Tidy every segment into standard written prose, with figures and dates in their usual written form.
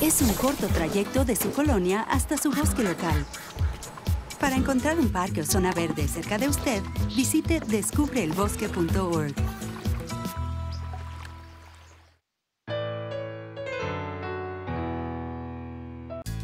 Es un corto trayecto de su colonia hasta su bosque local. Para encontrar un parque o zona verde cerca de usted, visite descubreelbosque.org.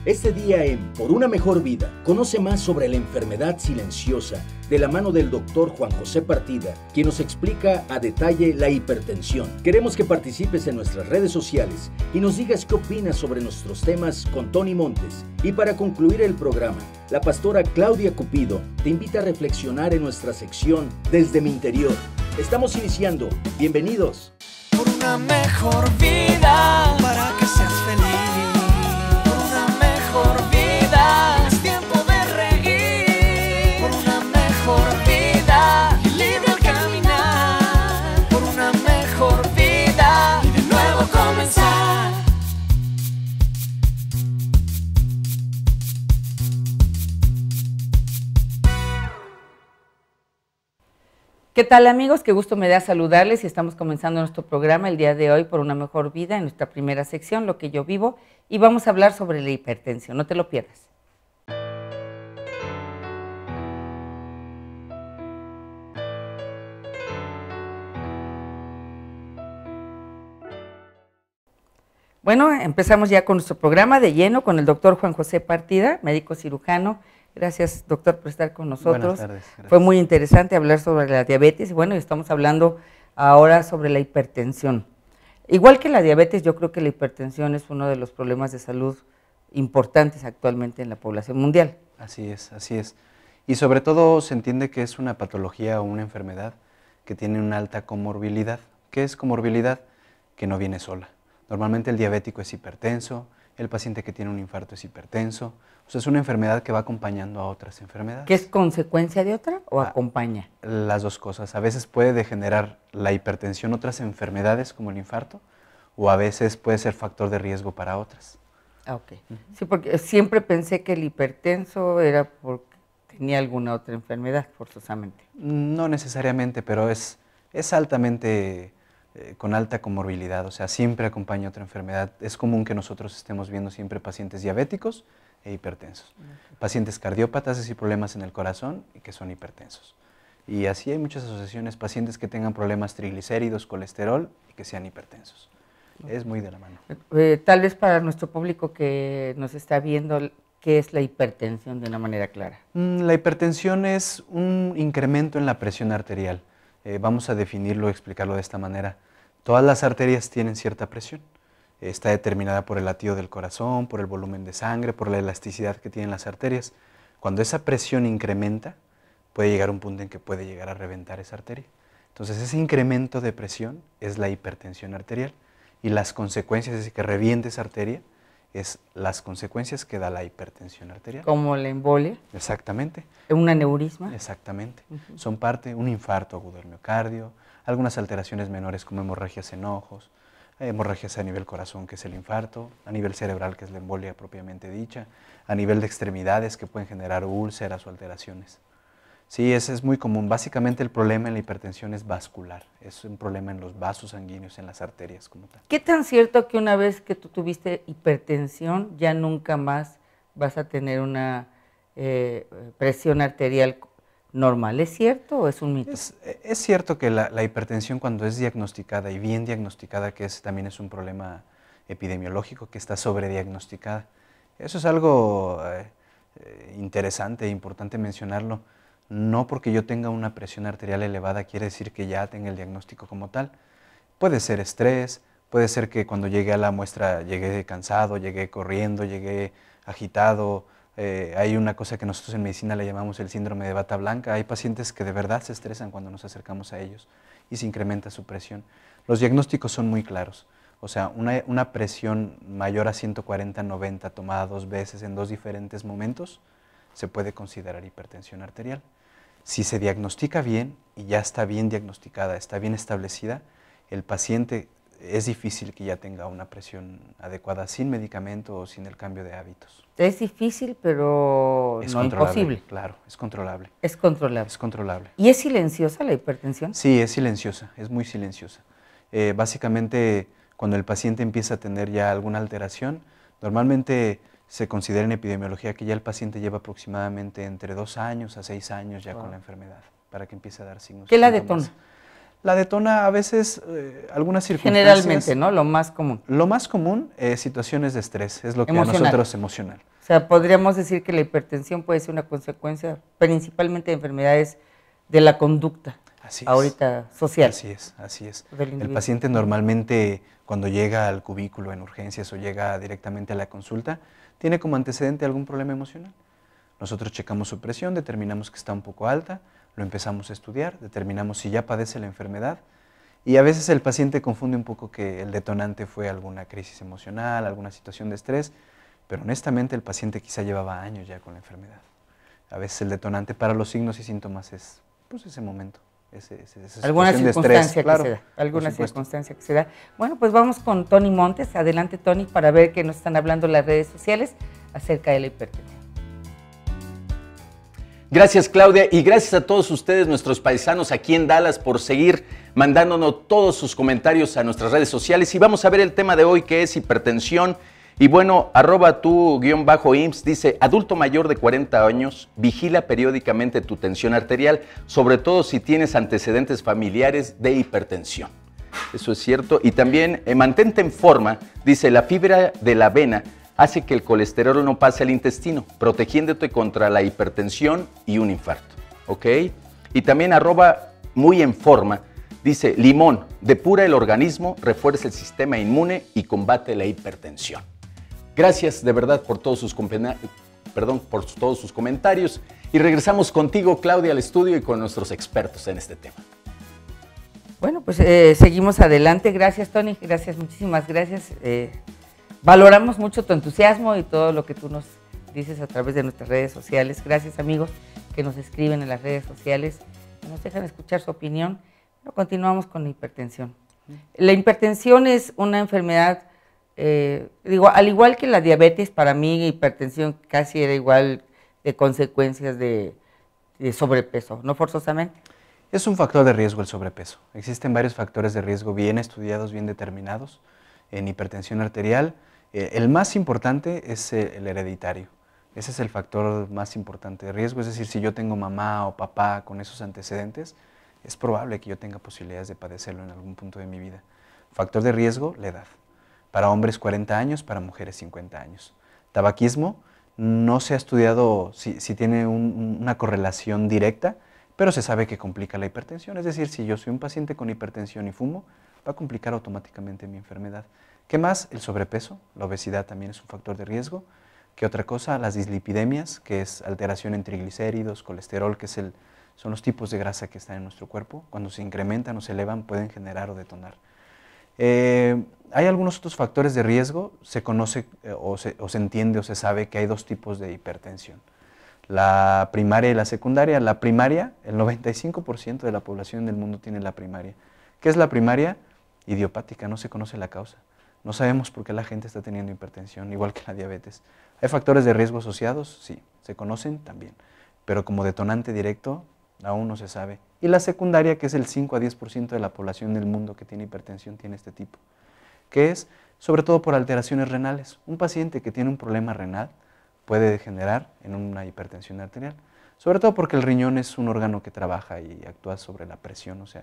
Este día en Por una mejor vida, conoce más sobre la enfermedad silenciosa de la mano del doctor Juan José Partida, quien nos explica a detalle la hipertensión. Queremos que participes en nuestras redes sociales y nos digas qué opinas sobre nuestros temas con Tony Montes. Y para concluir el programa, la pastora Claudia Cupido te invita a reflexionar en nuestra sección Desde mi interior. Estamos iniciando. Bienvenidos. Por una mejor vida, para que seas feliz. Es tiempo de reír por una mejor vida, libre al caminar por una mejor vida y de nuevo comenzar. ¿Qué tal, amigos? Qué gusto me da saludarles y estamos comenzando nuestro programa el día de hoy por una mejor vida en nuestra primera sección, Lo que yo vivo, y vamos a hablar sobre la hipertensión. No te lo pierdas. Bueno, empezamos ya con nuestro programa de lleno con el doctor Juan José Partida, médico cirujano. Gracias, doctor, por estar con nosotros. Buenas tardes. Gracias. Fue muy interesante hablar sobre la diabetes. Y bueno, estamos hablando ahora sobre la hipertensión. Igual que la diabetes, yo creo que la hipertensión es uno de los problemas de salud importantes actualmente en la población mundial. Así es, así es. Y sobre todo se entiende que es una patología o una enfermedad que tiene una alta comorbilidad. ¿Qué es comorbilidad? Que no viene sola. Normalmente el diabético es hipertenso, el paciente que tiene un infarto es hipertenso. O sea, es una enfermedad que va acompañando a otras enfermedades. ¿Qué es consecuencia de otra o acompaña? Las dos cosas. A veces puede degenerar la hipertensión otras enfermedades como el infarto, o a veces puede ser factor de riesgo para otras. Ah, ok. Sí, porque siempre pensé que el hipertenso era porque tenía alguna otra enfermedad, forzosamente. No necesariamente, pero es altamente, con alta comorbilidad, o sea, siempre acompaña otra enfermedad. Es común que nosotros estemos viendo siempre pacientes diabéticos e hipertensos. Pacientes cardiópatas, es decir, problemas en el corazón y que son hipertensos. Y así hay muchas asociaciones, pacientes que tengan problemas triglicéridos, colesterol y que sean hipertensos. Es muy de la mano. Tal vez para nuestro público que nos está viendo, ¿qué es la hipertensión de una manera clara? La hipertensión es un incremento en la presión arterial. Vamos a definirlo, explicarlo de esta manera. Todas las arterias tienen cierta presión. Está determinada por el latido del corazón, por el volumen de sangre, por la elasticidad que tienen las arterias. Cuando esa presión incrementa, puede llegar a un punto en que puede llegar a reventar esa arteria. Entonces, ese incremento de presión es la hipertensión arterial. Y las consecuencias, es decir, que reviente esa arteria, es las consecuencias que da la hipertensión arterial. ¿Como la embolia? Exactamente. ¿Un aneurisma? Exactamente. Son parte, un infarto agudo del miocardio, algunas alteraciones menores como hemorragias en ojos, hemorragias a nivel corazón, que es el infarto, a nivel cerebral, que es la embolia propiamente dicha, a nivel de extremidades, que pueden generar úlceras o alteraciones. Sí, ese es muy común. Básicamente el problema en la hipertensión es vascular, es un problema en los vasos sanguíneos, en las arterias como tal. ¿Qué tan cierto que una vez que tú tuviste hipertensión ya nunca más vas a tener una presión arterial normal? ¿Es cierto o es un mito? Es cierto que la hipertensión, cuando es diagnosticada y bien diagnosticada, que también es un problema epidemiológico, que está sobrediagnosticada. Eso es algo interesante e importante mencionarlo. No porque yo tenga una presión arterial elevada quiere decir que ya tenga el diagnóstico como tal. Puede ser estrés, puede ser que cuando llegué a la muestra llegué cansado, llegué corriendo, llegué agitado. Hay una cosa que nosotros en medicina le llamamos el síndrome de bata blanca. Hay pacientes que de verdad se estresan cuando nos acercamos a ellos y se incrementa su presión. Los diagnósticos son muy claros. O sea, una presión mayor a 140/90 tomada 2 veces en 2 diferentes momentos se puede considerar hipertensión arterial. Si se diagnostica bien y ya está bien diagnosticada, está bien establecida, el paciente es difícil que ya tenga una presión adecuada sin medicamento o sin el cambio de hábitos. Es difícil, pero no imposible. Claro, es controlable. Es controlable. Es controlable. ¿Y es silenciosa la hipertensión? Sí, es silenciosa, es muy silenciosa. Básicamente, cuando el paciente empieza a tener ya alguna alteración, Normalmente se considera en epidemiología que ya el paciente lleva aproximadamente entre 2 años a 6 años ya con la enfermedad, para que empiece a dar signos. ¿Qué la síntomas. detona? La detona a veces, algunas circunstancias. Generalmente, ¿no? Lo más común. Lo más común, situaciones de estrés, es lo que Emocional. a nosotros emocional. O sea, podríamos decir que la hipertensión puede ser una consecuencia principalmente de enfermedades de la conducta. Así es. Ahorita social. Así es, así es. Del El individuo. paciente normalmente cuando llega al cubículo en urgencias o llega directamente a la consulta, tiene como antecedente algún problema emocional. Nosotros checamos su presión, determinamos que está un poco alta, lo empezamos a estudiar, determinamos si ya padece la enfermedad y a veces el paciente confunde un poco que el detonante fue alguna crisis emocional, alguna situación de estrés, pero honestamente el paciente quizá llevaba años ya con la enfermedad. A veces el detonante para los signos y síntomas es pues, ese momento. Alguna circunstancia claro, que se da, alguna circunstancia que se da. Bueno, pues vamos con Tony Montes. Adelante, Tony, para ver qué nos están hablando las redes sociales acerca de la hipertensión. Gracias, Claudia, y gracias a todos ustedes, nuestros paisanos aquí en Dallas, por seguir mandándonos todos sus comentarios a nuestras redes sociales. Y vamos a ver el tema de hoy, que es hipertensión. Y bueno, @tu_IMSS dice: adulto mayor de 40 años, vigila periódicamente tu tensión arterial, sobre todo si tienes antecedentes familiares de hipertensión. Eso es cierto. Y también mantente en forma, dice: la fibra de la avena hace que el colesterol no pase al intestino, protegiéndote contra la hipertensión y un infarto. ¿Ok? Y también @muy en forma dice: limón, depura el organismo, refuerza el sistema inmune y combate la hipertensión. Gracias de verdad por todos sus comentarios y regresamos contigo, Claudia, al estudio y con nuestros expertos en este tema. Bueno, pues seguimos adelante. Gracias, Tony. Gracias, muchísimas gracias. Valoramos mucho tu entusiasmo y todo lo que tú nos dices a través de nuestras redes sociales. Gracias, amigos, que nos escriben en las redes sociales, que nos dejan escuchar su opinión. Bueno, continuamos con la hipertensión. La hipertensión es una enfermedad, al igual que la diabetes, para mí hipertensión casi era igual de consecuencias de sobrepeso, no forzosamente. Es un factor de riesgo el sobrepeso. Existen varios factores de riesgo bien estudiados, bien determinados en hipertensión arterial. El más importante es el hereditario. Ese es el factor más importante de riesgo, es decir, si yo tengo mamá o papá con esos antecedentes, es probable que yo tenga posibilidades de padecerlo en algún punto de mi vida. Factor de riesgo, la edad. Para hombres 40 años, para mujeres 50 años. Tabaquismo, no se ha estudiado si tiene una correlación directa, pero se sabe que complica la hipertensión. Es decir, si yo soy un paciente con hipertensión y fumo, va a complicar automáticamente mi enfermedad. ¿Qué más? El sobrepeso, la obesidad también es un factor de riesgo. ¿Qué otra cosa? Las dislipidemias, que es alteración en triglicéridos, colesterol, que son los tipos de grasa que están en nuestro cuerpo. Cuando se incrementan o se elevan pueden generar o detonar. Hay algunos otros factores de riesgo, se conoce o se entiende o se sabe que hay dos tipos de hipertensión. La primaria y la secundaria. La primaria, el 95% de la población del mundo tiene la primaria. ¿Qué es la primaria? Idiopática, no se conoce la causa. No sabemos por qué la gente está teniendo hipertensión, igual que la diabetes. ¿Hay factores de riesgo asociados? Sí, se conocen también, pero como detonante directo aún no se sabe. Y la secundaria, que es el 5 a 10% de la población del mundo que tiene hipertensión, tiene este tipo, que es sobre todo por alteraciones renales. Un paciente que tiene un problema renal puede degenerar en una hipertensión arterial, sobre todo porque el riñón es un órgano que trabaja y actúa sobre la presión, o sea,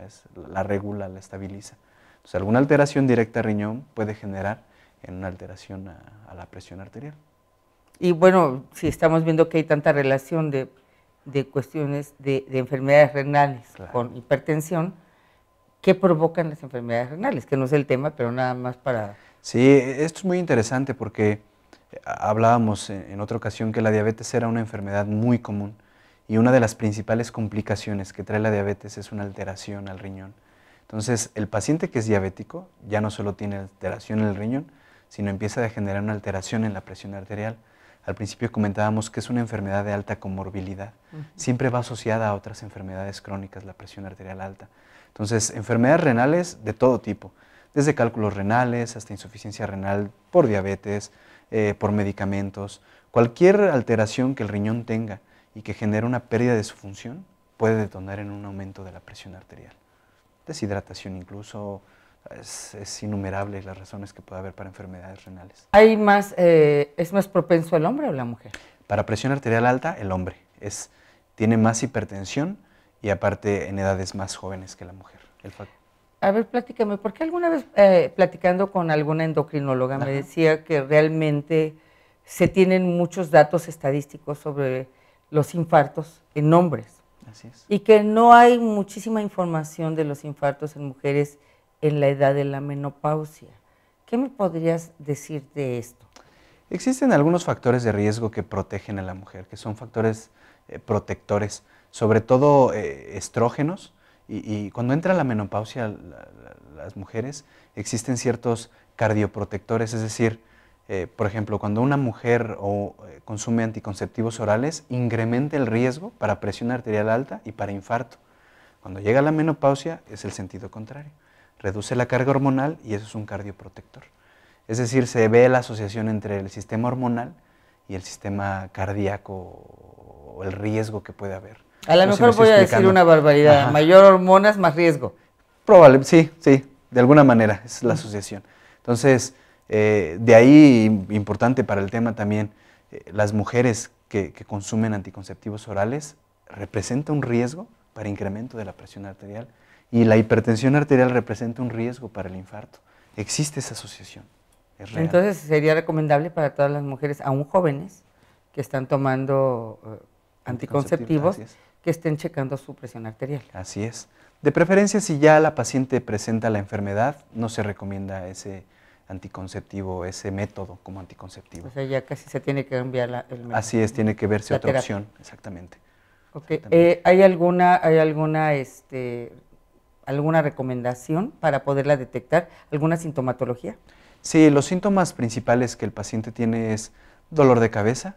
la regula, la estabiliza. Entonces, alguna alteración directa al riñón puede generar en una alteración a la presión arterial. Y bueno, si estamos viendo que hay tanta relación de cuestiones de enfermedades renales con hipertensión, ¿qué provocan las enfermedades renales? Que no es el tema, pero nada más para... Sí, esto es muy interesante porque hablábamos en otra ocasión que la diabetes era una enfermedad muy común y una de las principales complicaciones que trae la diabetes es una alteración al riñón. Entonces, el paciente que es diabético ya no solo tiene alteración en el riñón, sino empieza a generar una alteración en la presión arterial. Al principio comentábamos que es una enfermedad de alta comorbilidad. Siempre va asociada a otras enfermedades crónicas, la presión arterial alta. Entonces, enfermedades renales de todo tipo, desde cálculos renales hasta insuficiencia renal por diabetes, por medicamentos. Cualquier alteración que el riñón tenga y que genere una pérdida de su función puede detonar en un aumento de la presión arterial. Deshidratación incluso, es innumerable las razones que puede haber para enfermedades renales. ¿Es más propenso el hombre o la mujer? Para presión arterial alta, el hombre tiene más hipertensión y aparte en edades más jóvenes que la mujer. A ver, platícame, porque alguna vez platicando con alguna endocrinóloga me decía que realmente se tienen muchos datos estadísticos sobre los infartos en hombres. Así es. Y que no hay muchísima información de los infartos en mujeres en la edad de la menopausia. ¿Qué me podrías decir de esto? Existen algunos factores de riesgo que protegen a la mujer, que son factores protectores, sobre todo estrógenos, y cuando entra la menopausia las mujeres, existen ciertos cardioprotectores, es decir, por ejemplo, cuando una mujer consume anticonceptivos orales, incrementa el riesgo para presión arterial alta y para infarto. Cuando llega la menopausia es el sentido contrario, reduce la carga hormonal y eso es un cardioprotector. Es decir, se ve la asociación entre el sistema hormonal y el sistema cardíaco o el riesgo que puede haber. A lo mejor voy a decir una barbaridad, ajá. Mayor hormonas, más riesgo. Probable, sí, de alguna manera es la asociación. Entonces, de ahí, importante para el tema también, las mujeres que consumen anticonceptivos orales representa un riesgo para incremento de la presión arterial y la hipertensión arterial representa un riesgo para el infarto. Existe esa asociación, es real. Entonces, sería recomendable para todas las mujeres, aún jóvenes, que están tomando anticonceptivos, que estén checando su presión arterial. Así es. De preferencia, si ya la paciente presenta la enfermedad, no se recomienda ese anticonceptivo, ese método como anticonceptivo. O sea, ya casi se tiene que cambiar el método. Así es, tiene que verse otra opción, exactamente. Okay. Exactamente. ¿Hay alguna recomendación para poderla detectar? ¿Alguna sintomatología? Sí, los síntomas principales que el paciente tiene es dolor de cabeza,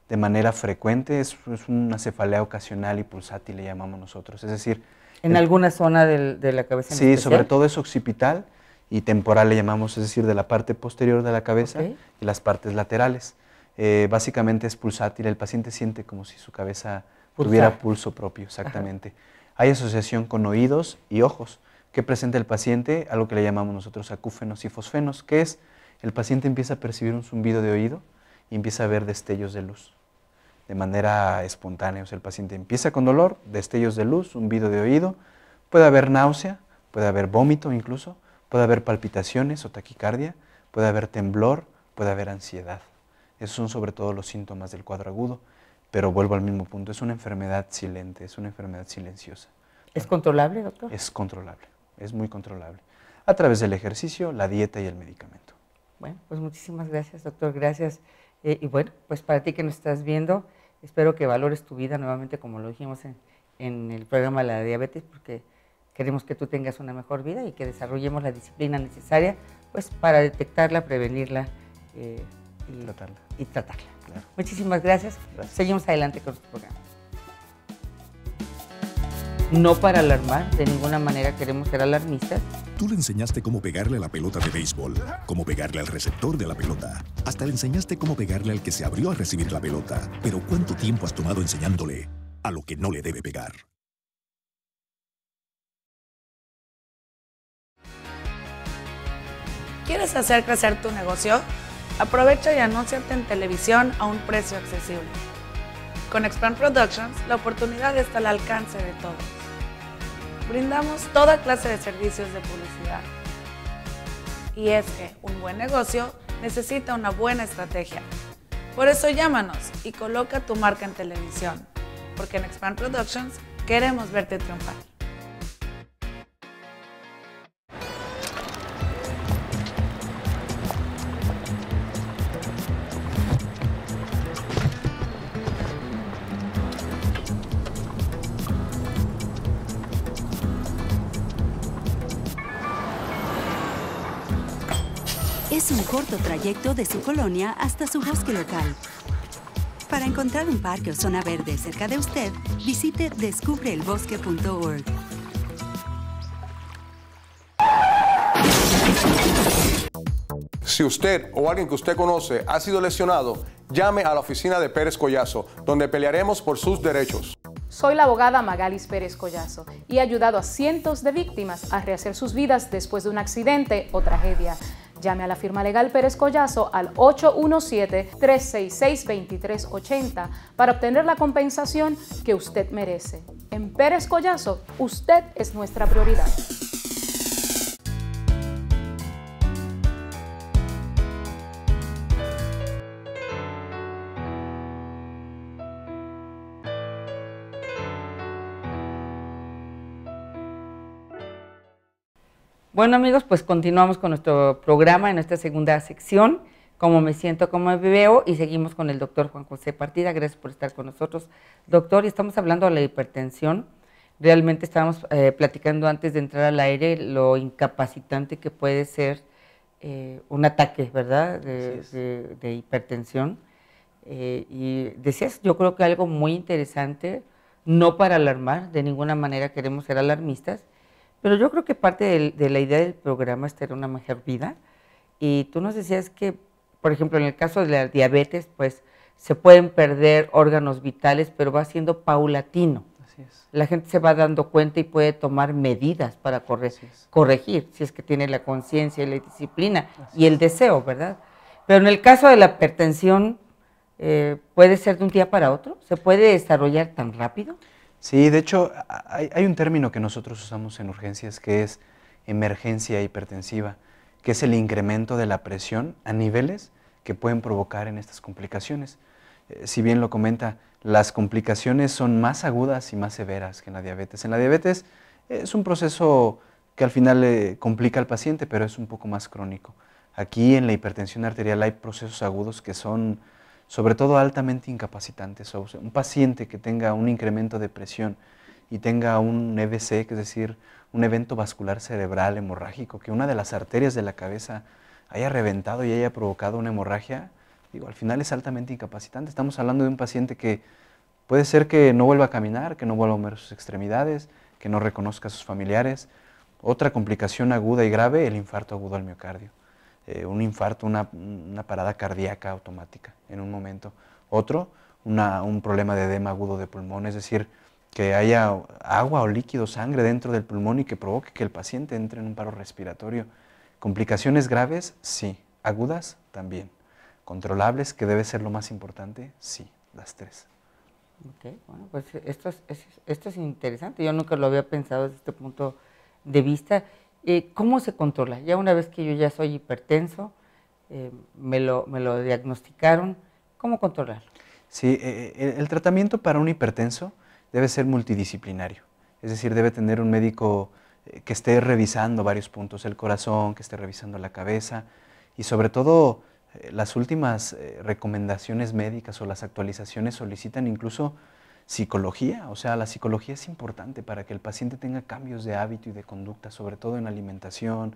de manera frecuente, es una cefalea ocasional y pulsátil, le llamamos nosotros, es decir... ¿En alguna zona de la cabeza en Sí, especial? sobre todo es occipital y temporal le llamamos, es decir, de la parte posterior de la cabeza y las partes laterales. Básicamente es pulsátil, el paciente siente como si su cabeza tuviera pulso propio, exactamente. Ajá. Hay asociación con oídos y ojos. ¿Qué presenta el paciente? Algo que le llamamos nosotros acúfenos y fosfenos, que es el paciente empieza a percibir un zumbido de oído y empieza a ver destellos de luz de manera espontánea. O sea, el paciente empieza con dolor, destellos de luz, zumbido de oído, puede haber náusea, puede haber vómito incluso, puede haber palpitaciones o taquicardia, puede haber temblor, puede haber ansiedad. Esos son sobre todo los síntomas del cuadro agudo, pero vuelvo al mismo punto, es una enfermedad silente, es una enfermedad silenciosa. ¿Es controlable, doctor? Es controlable, es muy controlable, a través del ejercicio, la dieta y el medicamento. Bueno, pues muchísimas gracias, doctor, gracias. Y bueno, pues para ti que nos estás viendo, espero que valores tu vida nuevamente, como lo dijimos en el programa de la diabetes, porque queremos que tú tengas una mejor vida y que desarrollemos la disciplina necesaria pues, para detectarla, prevenirla y tratarla. Claro. Muchísimas gracias. Seguimos adelante con nuestro programa. No para alarmar, de ninguna manera queremos ser alarmistas. Tú le enseñaste cómo pegarle a la pelota de béisbol, cómo pegarle al receptor de la pelota. Hasta le enseñaste cómo pegarle al que se abrió a recibir la pelota. Pero ¿cuánto tiempo has tomado enseñándole a lo que no le debe pegar? ¿Quieres hacer crecer tu negocio? Aprovecha y anúnciate en televisión a un precio accesible. Con Expand Productions, la oportunidad está al alcance de todos. Brindamos toda clase de servicios de publicidad. Y es que un buen negocio necesita una buena estrategia. Por eso llámanos y coloca tu marca en televisión, porque en Expand Productions queremos verte triunfar. Es un corto trayecto de su colonia hasta su bosque local. Para encontrar un parque o zona verde cerca de usted, visite descubreelbosque.org. Si usted o alguien que usted conoce ha sido lesionado, llame a la oficina de Pérez Collazo, donde pelearemos por sus derechos. Soy la abogada Magalis Pérez Collazo y he ayudado a cientos de víctimas a rehacer sus vidas después de un accidente o tragedia. Llame a la firma legal Pérez Collazo al 817-366-2380 para obtener la compensación que usted merece. En Pérez Collazo, usted es nuestra prioridad. Bueno amigos, pues continuamos con nuestro programa en esta segunda sección, cómo me siento, cómo me veo, y seguimos con el doctor Juan José Partida. Gracias por estar con nosotros, doctor, y estamos hablando de la hipertensión. Realmente estábamos platicando antes de entrar al aire lo incapacitante que puede ser un ataque, ¿verdad?, de hipertensión. Y decías, yo creo que algo muy interesante, no para alarmar, de ninguna manera queremos ser alarmistas, pero yo creo que parte de la idea del programa es tener una mejor vida. Y tú nos decías que, por ejemplo, en el caso de la diabetes, pues se pueden perder órganos vitales, pero va siendo paulatino. Así es. La gente se va dando cuenta y puede tomar medidas para corregir, si es que tiene la conciencia y la disciplina y el deseo, ¿verdad? Pero en el caso de la hipertensión, ¿puede ser de un día para otro? ¿Se puede desarrollar tan rápido? Sí, de hecho, hay un término que nosotros usamos en urgencias que es emergencia hipertensiva, que es el incremento de la presión a niveles que pueden provocar en estas complicaciones. Si bien lo comenta, las complicaciones son más agudas y más severas que en la diabetes. En la diabetes es un proceso que al final complica al paciente, pero es un poco más crónico. Aquí en la hipertensión arterial hay procesos agudos que son sobre todo altamente incapacitantes. O sea, un paciente que tenga un incremento de presión y tenga un EVC, que es decir, un evento vascular cerebral hemorrágico, que una de las arterias de la cabeza haya reventado y haya provocado una hemorragia, digo, al final es altamente incapacitante. Estamos hablando de un paciente que puede ser que no vuelva a caminar, que no vuelva a mover sus extremidades, que no reconozca a sus familiares. Otra complicación aguda y grave, el infarto agudo al miocardio. Un infarto, una parada cardíaca automática en un momento. Otro, un problema de edema agudo de pulmón, es decir, que haya agua o líquido, sangre dentro del pulmón y que provoque que el paciente entre en un paro respiratorio. ¿Complicaciones graves? Sí. ¿Agudas? También. ¿Controlables, que debe ser lo más importante? Sí, las tres. Ok, bueno, pues esto es interesante. Yo nunca lo había pensado desde este punto de vista. ¿Cómo se controla? Ya una vez que yo ya soy hipertenso, me lo diagnosticaron, ¿cómo controlarlo? Sí, el tratamiento para un hipertenso debe ser multidisciplinario, es decir, debe tener un médico que esté revisando varios puntos, el corazón, que esté revisando la cabeza y sobre todo las últimas recomendaciones médicas o las actualizaciones solicitan incluso psicología, o sea, la psicología es importante para que el paciente tenga cambios de hábito y de conducta, sobre todo en alimentación,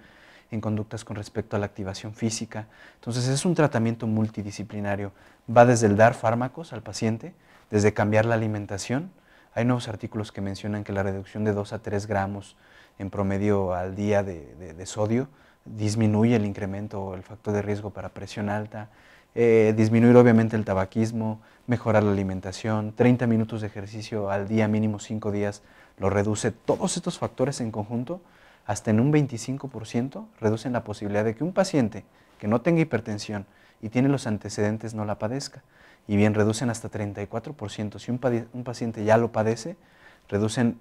en conductas con respecto a la activación física. Entonces es un tratamiento multidisciplinario, va desde el dar fármacos al paciente, desde cambiar la alimentación. Hay nuevos artículos que mencionan que la reducción de 2 a 3 gramos en promedio al día de sodio disminuye el incremento o el factor de riesgo para presión alta, disminuir obviamente el tabaquismo, mejorar la alimentación, 30 minutos de ejercicio al día, mínimo 5 días, lo reduce. Todos estos factores en conjunto, hasta en un 25%, reducen la posibilidad de que un paciente que no tenga hipertensión y tiene los antecedentes no la padezca. Y bien, reducen hasta 34%. Si un paciente ya lo padece, reducen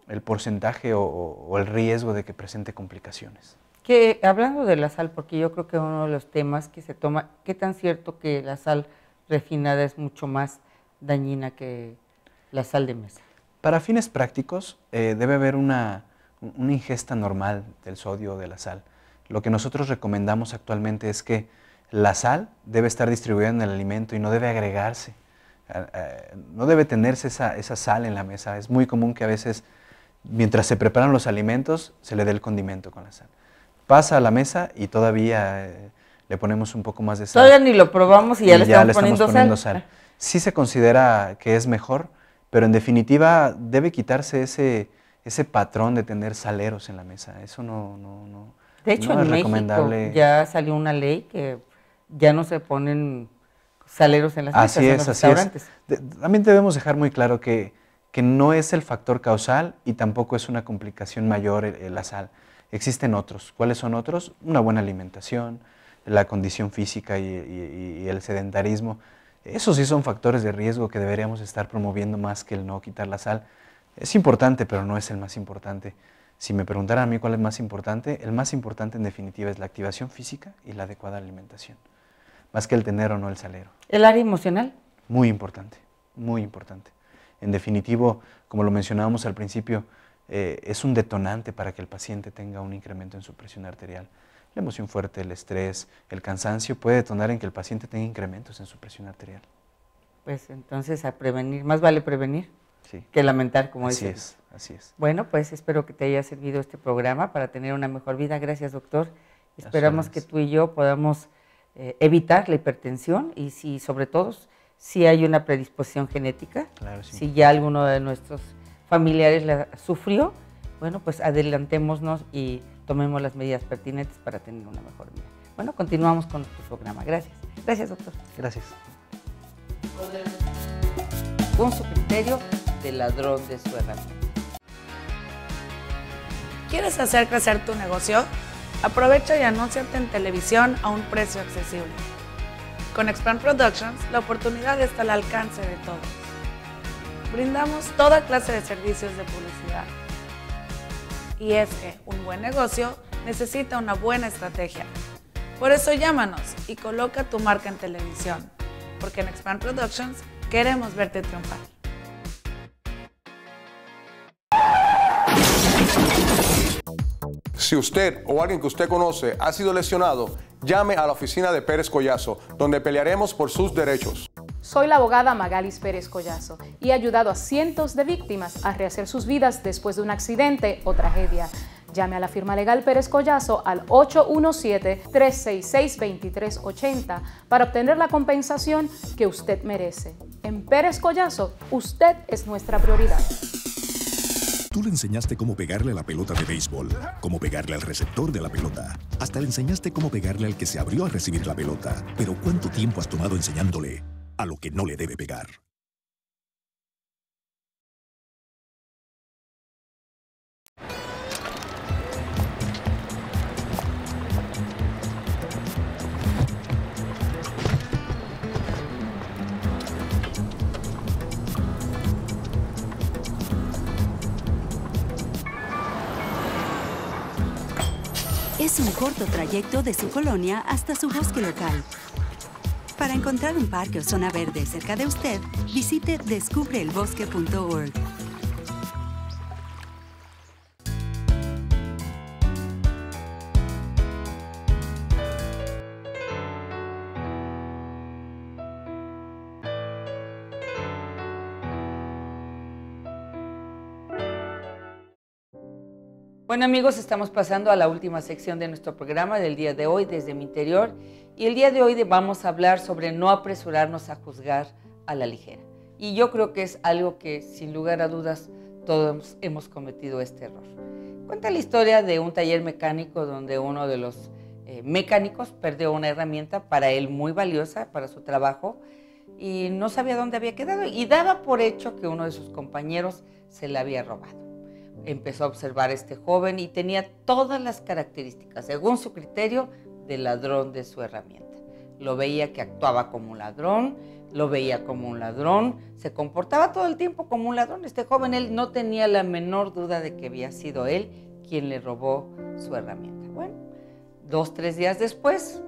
el porcentaje o el riesgo de que presente complicaciones. Que hablando de la sal, porque yo creo que uno de los temas que se toma, ¿qué tan cierto que la sal refinada es mucho más dañina que la sal de mesa? Para fines prácticos, debe haber una ingesta normal del sodio o de la sal. Lo que nosotros recomendamos actualmente es que la sal debe estar distribuida en el alimento y no debe agregarse. No debe tenerse esa sal en la mesa. Es muy común que a veces, mientras se preparan los alimentos, se le dé el condimento con la sal. Pasa a la mesa y todavía le ponemos un poco más de sal. Todavía ni lo probamos y ya le estamos poniendo sal. Sí se considera que es mejor, pero en definitiva debe quitarse ese patrón de tener saleros en la mesa. Eso no de hecho, no en es México recomendable. Ya salió una ley que ya no se ponen saleros en las mesas, en los restaurantes. También debemos dejar muy claro que no es el factor causal y tampoco es una complicación mayor la sal. Existen otros. ¿Cuáles son otros? Una buena alimentación, la condición física y el sedentarismo. Esos sí son factores de riesgo que deberíamos estar promoviendo más que el no quitar la sal. Es importante, pero no es el más importante. Si me preguntaran a mí cuál es más importante, el más importante en definitiva es la activación física y la adecuada alimentación, más que el tener o no el salero. ¿El área emocional? Muy importante, muy importante. En definitivo, como lo mencionábamos al principio, es un detonante para que el paciente tenga un incremento en su presión arterial. La emoción fuerte, el estrés, el cansancio puede detonar en que el paciente tenga incrementos en su presión arterial. Pues entonces a prevenir, más vale prevenir sí. que lamentar, como dices. Así es. Bueno, pues espero que te haya servido este programa para tener una mejor vida. Gracias, doctor. Esperamos que tú y yo podamos evitar la hipertensión y si, sobre todo, si hay una predisposición genética, claro, sí. Si ya alguno de nuestros familiares la sufrió, bueno, pues adelantémonos y tomemos las medidas pertinentes para tener una mejor vida. Bueno, continuamos con nuestro programa. Gracias. Gracias, doctor. Gracias. Con su criterio de ladrón de su herramienta. ¿Quieres hacer crecer tu negocio? Aprovecha y anúnciate en televisión a un precio accesible. Con Expand Productions, la oportunidad está al alcance de todos. Brindamos toda clase de servicios de publicidad. Y es que un buen negocio necesita una buena estrategia. Por eso llámanos y coloca tu marca en televisión, porque en Expand Productions queremos verte triunfar. Si usted o alguien que usted conoce ha sido lesionado, llame a la oficina de Pérez Collazo, donde pelearemos por sus derechos. Soy la abogada Magalis Pérez Collazo y he ayudado a cientos de víctimas a rehacer sus vidas después de un accidente o tragedia. Llame a la firma legal Pérez Collazo al 817-366-2380 para obtener la compensación que usted merece. En Pérez Collazo, usted es nuestra prioridad. Tú le enseñaste cómo pegarle a la pelota de béisbol, cómo pegarle al receptor de la pelota. Hasta le enseñaste cómo pegarle al que se abrió a recibir la pelota. Pero ¿cuánto tiempo has tomado enseñándole a lo que no le debe pegar? Es un corto trayecto de su colonia hasta su bosque local. Para encontrar un parque o zona verde cerca de usted, visite descubreelbosque.org. Bueno amigos, estamos pasando a la última sección de nuestro programa del día de hoy, Desde mi Interior, y el día de hoy vamos a hablar sobre no apresurarnos a juzgar a la ligera. Y yo creo que es algo que sin lugar a dudas todos hemos cometido este error. Cuenta la historia de un taller mecánico donde uno de los mecánicos perdió una herramienta para él muy valiosa para su trabajo y no sabía dónde había quedado y daba por hecho que uno de sus compañeros se la había robado. Empezó a observar a este joven y tenía todas las características, según su criterio, del ladrón de su herramienta. Lo veía que actuaba como un ladrón, lo veía como un ladrón, se comportaba todo el tiempo como un ladrón. Este joven, él no tenía la menor duda de que había sido él quien le robó su herramienta. Bueno, 2 o 3 días después,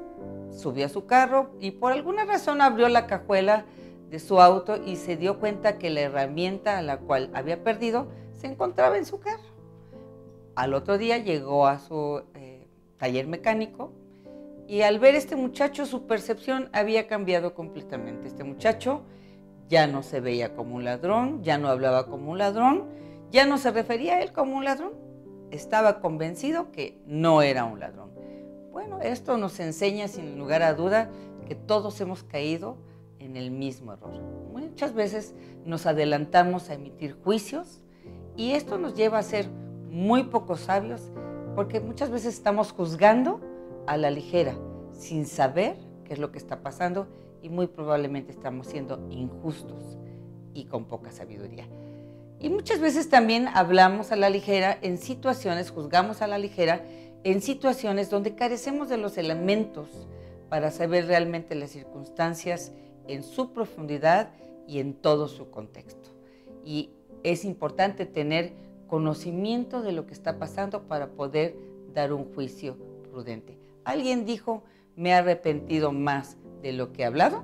subió a su carro y por alguna razón abrió la cajuela de su auto y se dio cuenta que la herramienta a la cual había perdido se encontraba en su carro. Al otro día llegó a su taller mecánico y al ver a este muchacho su percepción había cambiado completamente. Este muchacho ya no se veía como un ladrón, ya no hablaba como un ladrón, ya no se refería a él como un ladrón. Estaba convencido que no era un ladrón. Bueno, esto nos enseña sin lugar a duda que todos hemos caído en el mismo error. Muchas veces nos adelantamos a emitir juicios y esto nos lleva a ser muy poco sabios porque muchas veces estamos juzgando a la ligera sin saber qué es lo que está pasando y muy probablemente estamos siendo injustos y con poca sabiduría. Y muchas veces también hablamos a la ligera en situaciones, juzgamos a la ligera en situaciones donde carecemos de los elementos para saber realmente las circunstancias en su profundidad y en todo su contexto. Y es importante tener conocimiento de lo que está pasando para poder dar un juicio prudente. Alguien dijo, me he arrepentido más de lo que he hablado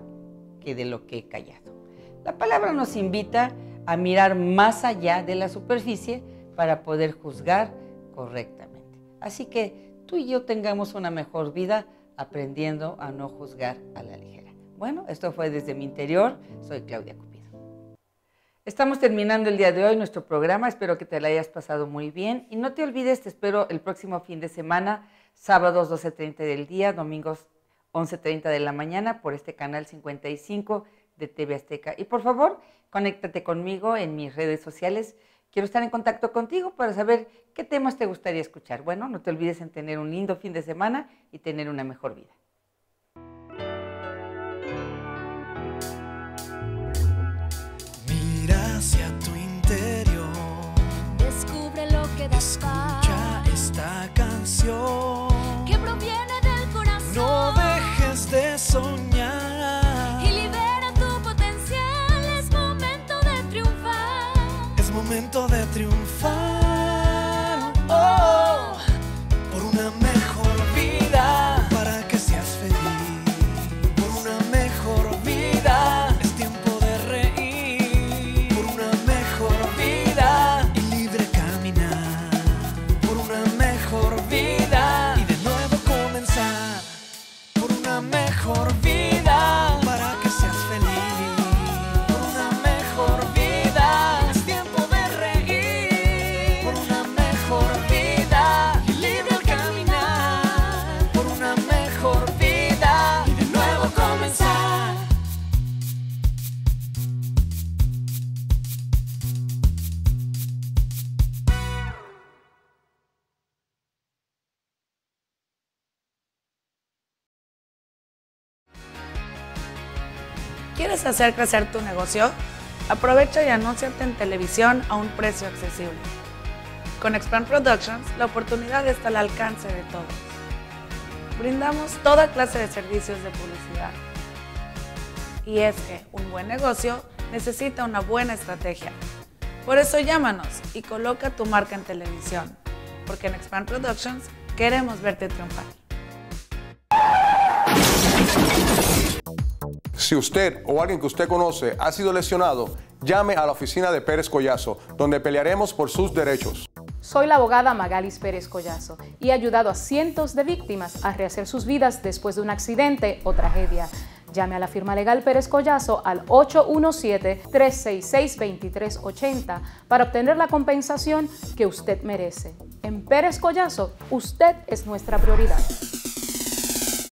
que de lo que he callado. La palabra nos invita a mirar más allá de la superficie para poder juzgar correctamente. Así que tú y yo tengamos una mejor vida aprendiendo a no juzgar a la ligera. Bueno, esto fue Desde mi Interior. Soy Claudia Cupido. Estamos terminando el día de hoy nuestro programa. Espero que te lo hayas pasado muy bien. Y no te olvides, te espero el próximo fin de semana, sábados 12:30 del día, domingos 11:30 de la mañana por este canal 55 de TV Azteca. Y por favor, conéctate conmigo en mis redes sociales. Quiero estar en contacto contigo para saber qué temas te gustaría escuchar. Bueno, no te olvides en tener un lindo fin de semana y tener una mejor vida. Mira hacia tu interior, descubre lo que da paz. Escucha esta canción que proviene del corazón. No dejes de soñar y libera tu potencial. Es momento de triunfar. Es momento de triunfar. Oh, por una mejor vida, para que seas feliz. Por una mejor vida, es tiempo de reír. Por una mejor vida y libre caminar. Por una mejor vida y de nuevo comenzar. Por una mejor vida, para que seas feliz. Por una mejor vida, es tiempo de reír. Por una mejor vida y libre al caminar. Por una mejor vida y de nuevo comenzar. ¿Quieres hacer crecer tu negocio? Aprovecha y anúnciate en televisión a un precio accesible. Con Expand Productions, la oportunidad está al alcance de todos. Brindamos toda clase de servicios de publicidad. Y es que un buen negocio necesita una buena estrategia. Por eso llámanos y coloca tu marca en televisión, porque en Expand Productions queremos verte triunfar. Si usted o alguien que usted conoce ha sido lesionado, llame a la oficina de Pérez Collazo, donde pelearemos por sus derechos. Soy la abogada Magalis Pérez Collazo y he ayudado a cientos de víctimas a rehacer sus vidas después de un accidente o tragedia. Llame a la firma legal Pérez Collazo al 817-366-2380 para obtener la compensación que usted merece. En Pérez Collazo, usted es nuestra prioridad.